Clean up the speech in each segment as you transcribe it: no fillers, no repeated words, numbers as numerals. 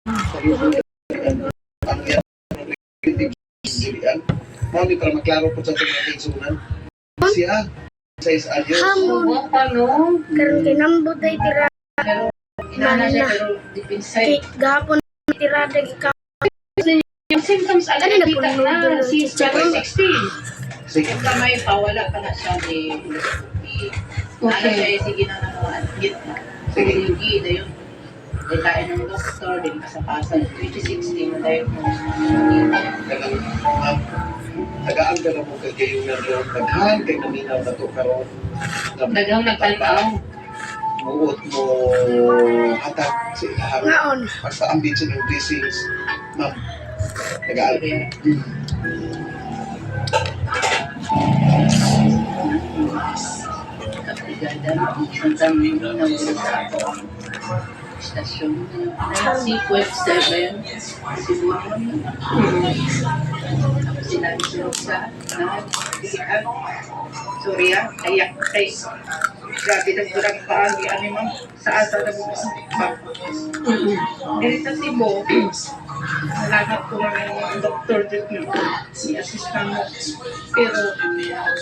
Ang yan. Mao ni para maklaro po sa itong mga kaigsunan. Siya, sa isayos. Hamon karon kay nambot ay tira Inana siya pero deep inside. gahapon tirada ka Yung symptoms agad Ano na nakita po, na. Si Pero- 16. Sige. Yung kamay pa, wala pa na siya ni Ano siya, sige na admit na. Sige, yung gida yun. Dahil ng doktor, din kasapasan. 2016 na diagnose. Tagaan ka na mo kayo na doon. Daghan kay naminaw na to karon. Dagang nagtanaw. Muot mo hatag sa ilahang. ngaon. Basta ambit sa ng blessings. Ma'am, tagaan. Kapigada, ang dami ng sa stasyon. Sequence 7. Siguro. Sinabi siya sa nahan. Sorry kayak kay grabe na kurang paagi ani ma'am sa asa na mo dito si Bo nalagat ko lang yung doktor dito si assistant mo pero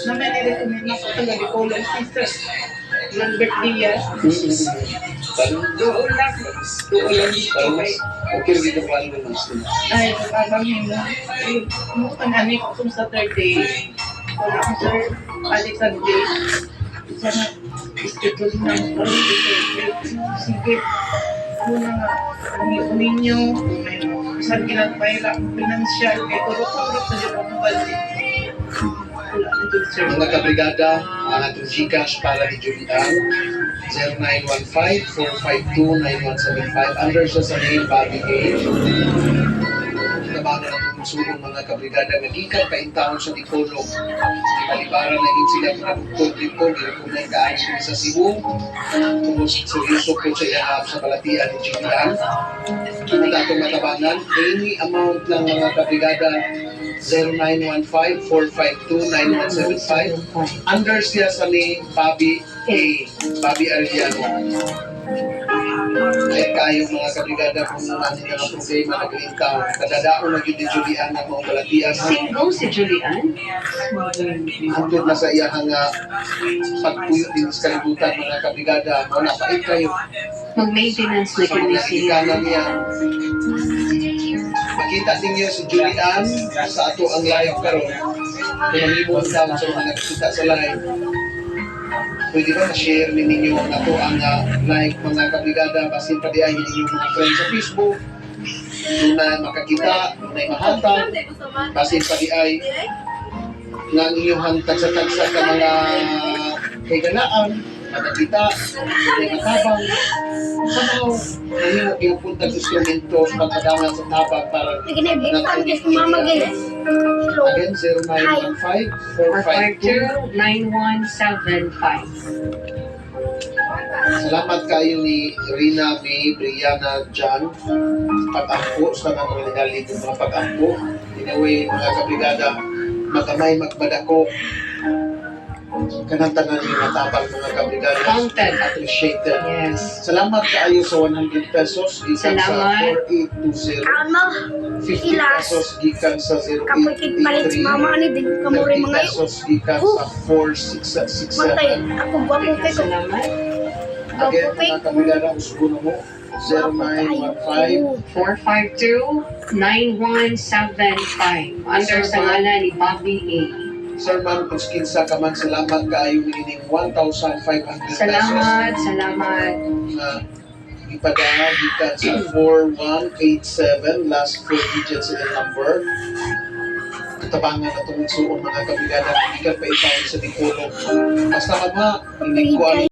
naman i-recommend na ko talaga ko lang sister Lambert Diaz doon lang okay Okay, dito ko alam ng sila. ay nagkakamin mo ang ani ko kung Saturday wala ko sir Alexander sana istituto ng sige muna nga ang ninyo may saan ginagpahira ang financial kay kurot-kurot na dito ang balik wala na dito sir Mga kabrigada, ang atong Gcash para ni Julian, 0915-452-9175. Under siya sa name Bobby A. Kinabangan ang tumusulong mga kabrigada na gikan kaintaon sa Dipolo. Palibara na yun sila mga doktor dito, nirecommend ka siya sa Cebu. Tumus seryoso po siya sa balatian ni Julian. Kung atong matabangan, any amount lang mga kabrigada, 0915-452-9175. Under siya sa name Bobby A. Bobby Arellano. Ay kayo mga kabrigada kung ano nga problema na galintaw. Kadadaon na yun ni Julian na mga balatian. single si Julian Antod na sa iyang pagpuyot din sa kalibutan mga kabrigada. Wala pa kayo. mag-maintenance na Sa mga ikanan niya. Makita ninyo si Julian sa ato ang live karon. Kung nalibot daw sa mga nakikita sa live. Pwede ba na-share ninyo na to ang live mga kabrigada basin pa diyan ninyo mga friends sa Facebook. Doon na makakita, doon na mahatag, basin pa diyan nga inyong tagsa-tagsa ka mga kaiganaan, makakita, doon na matabang. Somehow, nahimo yung puntang instrumento sa pagpadangan sa tabang para Iginibigtan kasi mamagay. Hello. again, 0915-452. 9175 Salamat kayo ni Rina May Brianna Jan pag-ampo sa mga regalit ng mga pag-ampo. Anyway, mga kabrigada, magamay magbadako kanantanan yung natabang mga kabrigada. Counted. Appreciated. yes Salamat kayo sa 100 pesos gikan sa Salamat. 4820. Kaon mo. 50 Ilas. pesos gikan sa Kapoy kit palit si 0883. mama ani din kamuri 30 mga pesos gikan sa matay. 4667. Ako gwapo kay ko. salamat Again, mga kabrigada, usugo na mo. 0915 452-9175 under sa ngalan ni Bobby A. Sir Ma'am, kung kinsa ka man, salamat kayo nining 1,500 pesos Salamat na ipadala gikan sa 4187 last 4 digits in the number. Katabangan na itong suon mga kabigada, gikan pa itaon sa Dipolo. Basta ka ba, hindi ko